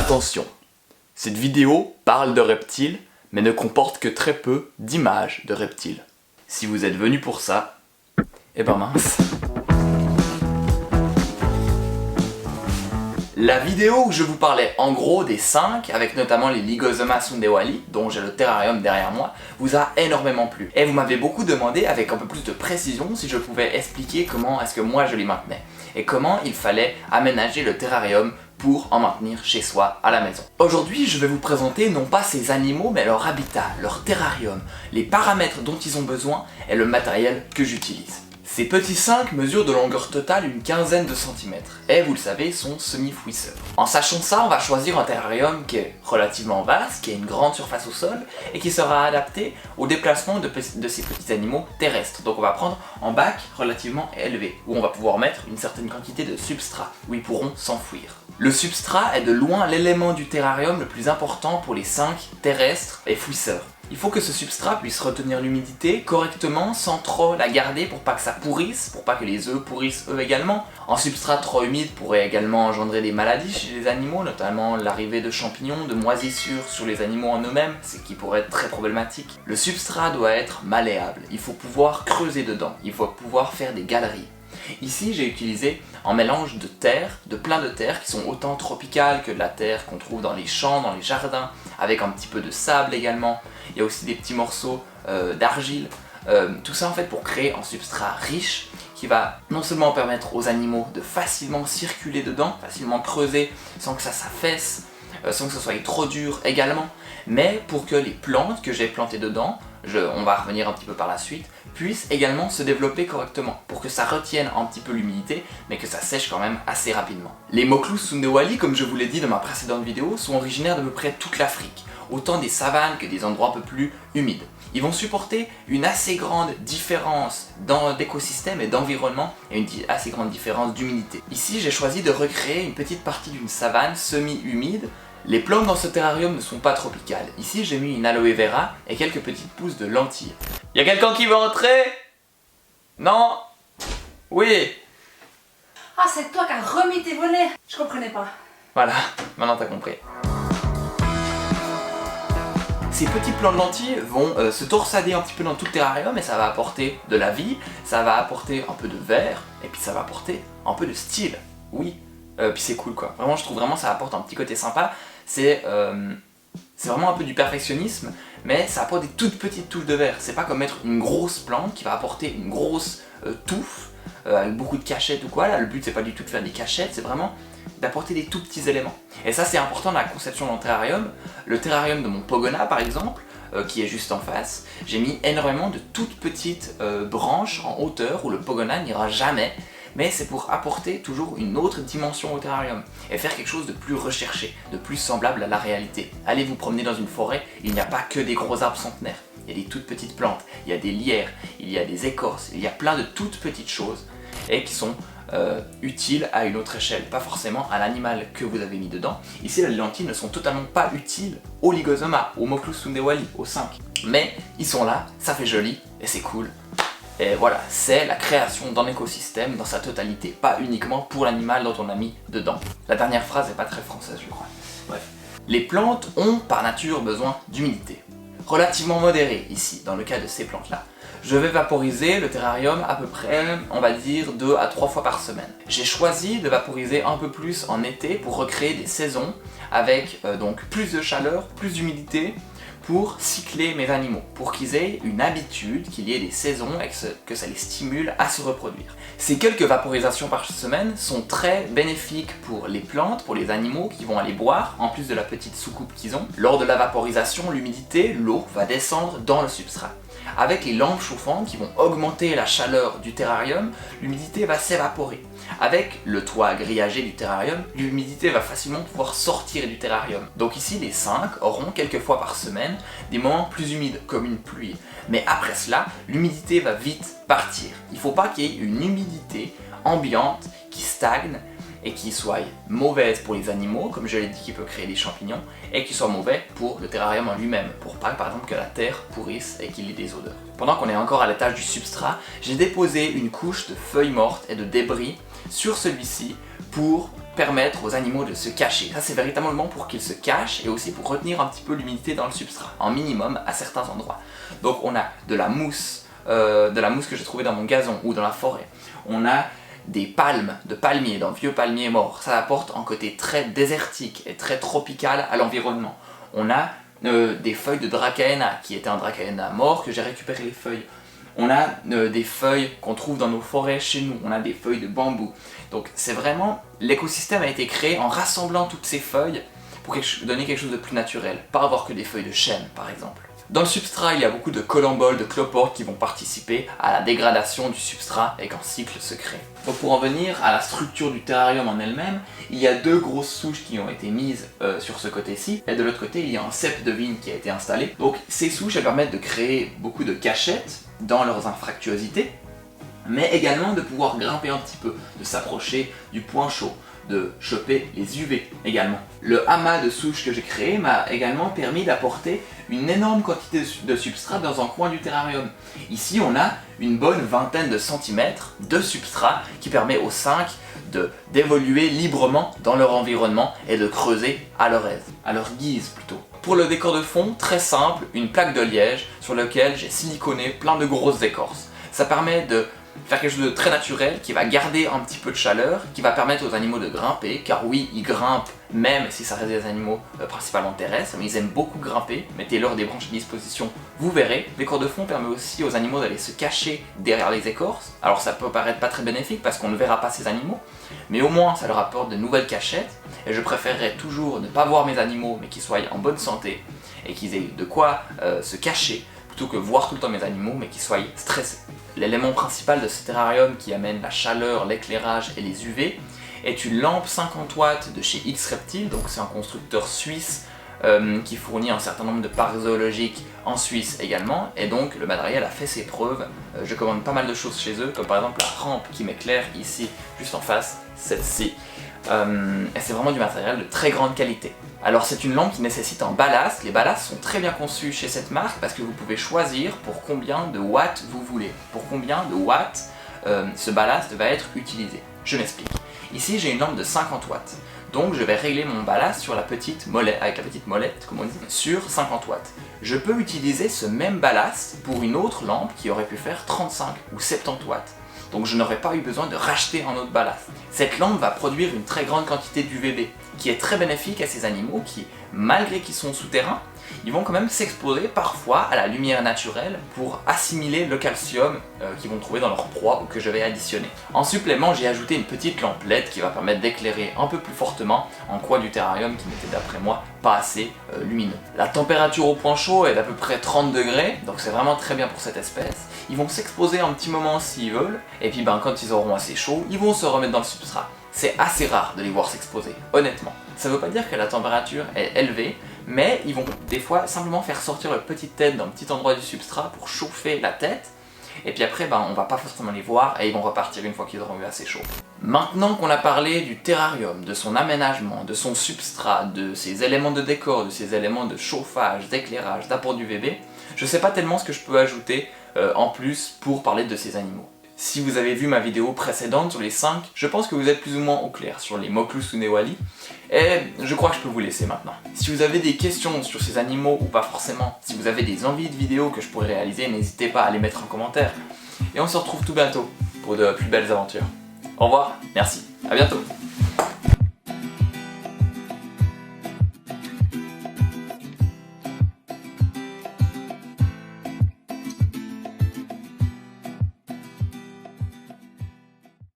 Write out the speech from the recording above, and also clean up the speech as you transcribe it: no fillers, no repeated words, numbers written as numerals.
Attention, cette vidéo parle de reptiles, mais ne comporte que très peu d'images de reptiles. Si vous êtes venu pour ça, eh ben mince. La vidéo où je vous parlais en gros des 5, avec notamment les Lygosoma sundewali, dont j'ai le terrarium derrière moi, vous a énormément plu. Et vous m'avez beaucoup demandé avec un peu plus de précision si je pouvais expliquer comment est-ce que moi je les maintenais, et comment il fallait aménager le terrarium pour en maintenir chez soi à la maison. Aujourd'hui, je vais vous présenter non pas ces animaux, mais leur habitat, leur terrarium, les paramètres dont ils ont besoin et le matériel que j'utilise. Ces petits 5 mesurent de longueur totale une quinzaine de centimètres, et vous le savez, sont semi-fouisseurs. En sachant ça, on va choisir un terrarium qui est relativement vaste, qui a une grande surface au sol, et qui sera adapté au déplacement de ces petits animaux terrestres. Donc on va prendre un bac relativement élevé, où on va pouvoir mettre une certaine quantité de substrat, où ils pourront s'enfouir. Le substrat est de loin l'élément du terrarium le plus important pour les 5 terrestres et fouisseurs. Il faut que ce substrat puisse retenir l'humidité correctement sans trop la garder pour pas que ça pourrisse, pour pas que les œufs pourrissent eux également. Un substrat trop humide pourrait également engendrer des maladies chez les animaux, notamment l'arrivée de champignons, de moisissures sur les animaux en eux-mêmes, ce qui pourrait être très problématique. Le substrat doit être malléable, il faut pouvoir creuser dedans, il faut pouvoir faire des galeries. Ici, j'ai utilisé un mélange de terre, de plein de terres qui sont autant tropicales que de la terre qu'on trouve dans les champs, dans les jardins, avec un petit peu de sable également. Il y a aussi des petits morceaux d'argile. Tout ça en fait pour créer un substrat riche qui va non seulement permettre aux animaux de facilement circuler dedans, facilement creuser sans que ça s'affaisse, sans que ce soit trop dur également, mais pour que les plantes que j'ai plantées dedans, on va revenir un petit peu par la suite, puissent également se développer correctement, pour que ça retienne un petit peu l'humidité, mais que ça sèche quand même assez rapidement. Les Mokloos sundewali, comme je vous l'ai dit dans ma précédente vidéo, sont originaires d'à peu près toute l'Afrique, autant des savanes que des endroits un peu plus humides. Ils vont supporter une assez grande différence d'écosystème et d'environnement, et une assez grande différence d'humidité. Ici, j'ai choisi de recréer une petite partie d'une savane semi-humide. Les plantes dans ce terrarium ne sont pas tropicales. Ici, j'ai mis une aloe vera et quelques petites pousses de lentilles. Y'a quelqu'un qui veut entrer? Non? Oui? Ah, c'est toi qui as remis tes volets. Je comprenais pas. Voilà, maintenant t'as compris. Ces petits plants de lentilles vont se torsader un petit peu dans tout le terrarium et ça va apporter de la vie, ça va apporter un peu de vert et puis ça va apporter un peu de style. Oui. Puis c'est cool quoi. Vraiment, je trouve vraiment ça apporte un petit côté sympa. C'est vraiment un peu du perfectionnisme, mais ça apporte des toutes petites touches de vert. C'est pas comme mettre une grosse plante qui va apporter une grosse touffe avec beaucoup de cachettes ou quoi. Là, le but c'est pas du tout de faire des cachettes, c'est vraiment d'apporter des tout petits éléments. Et ça c'est important dans la conception d'un terrarium. Le terrarium de mon Pogona par exemple, qui est juste en face, j'ai mis énormément de toutes petites branches en hauteur où le Pogona n'ira jamais. Mais c'est pour apporter toujours une autre dimension au terrarium et faire quelque chose de plus recherché, de plus semblable à la réalité. Allez vous promener dans une forêt, il n'y a pas que des gros arbres centenaires, il y a des toutes petites plantes, il y a des lierres, il y a des écorces, il y a plein de toutes petites choses et qui sont utiles à une autre échelle, pas forcément à l'animal que vous avez mis dedans. Ici, les lentilles ne sont totalement pas utiles aux Lygosoma, aux Mokloos sundewali, aux 5. Mais ils sont là, ça fait joli et c'est cool. Et voilà, c'est la création d'un écosystème dans sa totalité, pas uniquement pour l'animal dont on a mis dedans. La dernière phrase n'est pas très française, je crois. Bref. Les plantes ont par nature besoin d'humidité. Relativement modérée ici, dans le cas de ces plantes-là. Je vais vaporiser le terrarium à peu près, on va dire, 2 à 3 fois par semaine. J'ai choisi de vaporiser un peu plus en été pour recréer des saisons avec donc plus de chaleur, plus d'humidité, pour cycler mes animaux, pour qu'ils aient une habitude, qu'il y ait des saisons et que ça les stimule à se reproduire. Ces quelques vaporisations par semaine sont très bénéfiques pour les plantes, pour les animaux qui vont aller boire, en plus de la petite soucoupe qu'ils ont. Lors de la vaporisation, l'humidité, l'eau, va descendre dans le substrat. Avec les lampes chauffantes qui vont augmenter la chaleur du terrarium, l'humidité va s'évaporer. Avec le toit grillagé du terrarium, l'humidité va facilement pouvoir sortir du terrarium. Donc ici, les 5 auront quelques fois par semaine des moments plus humides, comme une pluie. Mais après cela, l'humidité va vite partir. Il ne faut pas qu'il y ait une humidité ambiante qui stagne et qui soit mauvaise pour les animaux, comme je l'ai dit, qui peut créer des champignons, et qui soit mauvais pour le terrarium en lui-même, pour pas par exemple que la terre pourrisse et qu'il y ait des odeurs. Pendant qu'on est encore à l'étage du substrat, j'ai déposé une couche de feuilles mortes et de débris sur celui-ci pour permettre aux animaux de se cacher. Ça c'est véritablement pour qu'ils se cachent et aussi pour retenir un petit peu l'humidité dans le substrat, en minimum à certains endroits. Donc on a de la mousse que j'ai trouvée dans mon gazon ou dans la forêt. On a des palmes, de palmiers, d'un vieux palmier mort. Ça apporte un côté très désertique et très tropical à l'environnement. On a des feuilles de Dracaena, qui était un Dracaena mort, que j'ai récupéré les feuilles. On a des feuilles qu'on trouve dans nos forêts chez nous. On a des feuilles de bambou. Donc c'est vraiment, l'écosystème a été créé en rassemblant toutes ces feuilles pour donner quelque chose de plus naturel. Pas avoir que des feuilles de chêne, par exemple. Dans le substrat, il y a beaucoup de collemboles, de cloportes qui vont participer à la dégradation du substrat et qu'un cycle se crée. Donc pour en venir à la structure du terrarium en elle-même, il y a deux grosses souches qui ont été mises sur ce côté-ci, et de l'autre côté, il y a un cep de vigne qui a été installé. Donc ces souches, elles permettent de créer beaucoup de cachettes dans leurs infractuosités, mais également de pouvoir grimper un petit peu, de s'approcher du point chaud, de choper les UV également. Le amas de souches que j'ai créé m'a également permis d'apporter une énorme quantité de substrat dans un coin du terrarium. Ici on a une bonne vingtaine de centimètres de substrat qui permet aux 5 d'évoluer librement dans leur environnement et de creuser à leur aise, à leur guise plutôt. Pour le décor de fond, très simple, une plaque de liège sur laquelle j'ai siliconé plein de grosses écorces. Ça permet de faire quelque chose de très naturel qui va garder un petit peu de chaleur, qui va permettre aux animaux de grimper, car oui, ils grimpent même si ça reste des animaux principalement terrestres, mais ils aiment beaucoup grimper. Mettez-leur des branches à disposition, vous verrez. Le décor de fond permet aussi aux animaux d'aller se cacher derrière les écorces. Alors ça peut paraître pas très bénéfique parce qu'on ne verra pas ces animaux, mais au moins ça leur apporte de nouvelles cachettes, et je préférerais toujours ne pas voir mes animaux, mais qu'ils soient en bonne santé, et qu'ils aient de quoi se cacher, plutôt que voir tout le temps mes animaux, mais qu'ils soient stressés. L'élément principal de ce terrarium qui amène la chaleur, l'éclairage et les UV est une lampe 50 watts de chez X-Reptile, donc c'est un constructeur suisse qui fournit un certain nombre de parcs zoologiques en Suisse également, et donc le matériel a fait ses preuves. Je commande pas mal de choses chez eux, comme par exemple la rampe qui m'éclaire ici, juste en face, celle-ci. Et c'est vraiment du matériel de très grande qualité. Alors c'est une lampe qui nécessite un ballast. Les ballasts sont très bien conçus chez cette marque parce que vous pouvez choisir pour combien de watts vous voulez, pour combien de watts ce ballast va être utilisé. Je m'explique. Ici j'ai une lampe de 50 watts, donc je vais régler mon ballast sur la petite molette, avec la petite molette comme on dit, sur 50 watts. Je peux utiliser ce même ballast pour une autre lampe qui aurait pu faire 35 ou 70 watts. Donc je n'aurais pas eu besoin de racheter un autre ballast. Cette lampe va produire une très grande quantité d'UVB, qui est très bénéfique à ces animaux qui, malgré qu'ils sont souterrains, ils vont quand même s'exposer parfois à la lumière naturelle pour assimiler le calcium qu'ils vont trouver dans leur proie ou que je vais additionner. En supplément, j'ai ajouté une petite lampe LED qui va permettre d'éclairer un peu plus fortement un coin du terrarium qui n'était d'après moi pas assez lumineux. La température au point chaud est d'à peu près 30 degrés, donc c'est vraiment très bien pour cette espèce. Ils vont s'exposer un petit moment s'ils veulent, et puis quand ils auront assez chaud, ils vont se remettre dans le substrat. C'est assez rare de les voir s'exposer, honnêtement. Ça ne veut pas dire que la température est élevée, mais ils vont des fois simplement faire sortir leur petite tête d'un petit endroit du substrat pour chauffer la tête, et puis après on va pas forcément les voir et ils vont repartir une fois qu'ils auront eu assez chaud. Maintenant qu'on a parlé du terrarium, de son aménagement, de son substrat, de ses éléments de décor, de ses éléments de chauffage, d'éclairage, d'apport d'UVB, je sais pas tellement ce que je peux ajouter en plus pour parler de ces animaux. Si vous avez vu ma vidéo précédente sur les 5, je pense que vous êtes plus ou moins au clair sur les Moklus unewali, et je crois que je peux vous laisser maintenant. Si vous avez des questions sur ces animaux ou pas forcément, si vous avez des envies de vidéos que je pourrais réaliser, n'hésitez pas à les mettre en commentaire. Et on se retrouve tout bientôt pour de plus belles aventures. Au revoir, merci, à bientôt.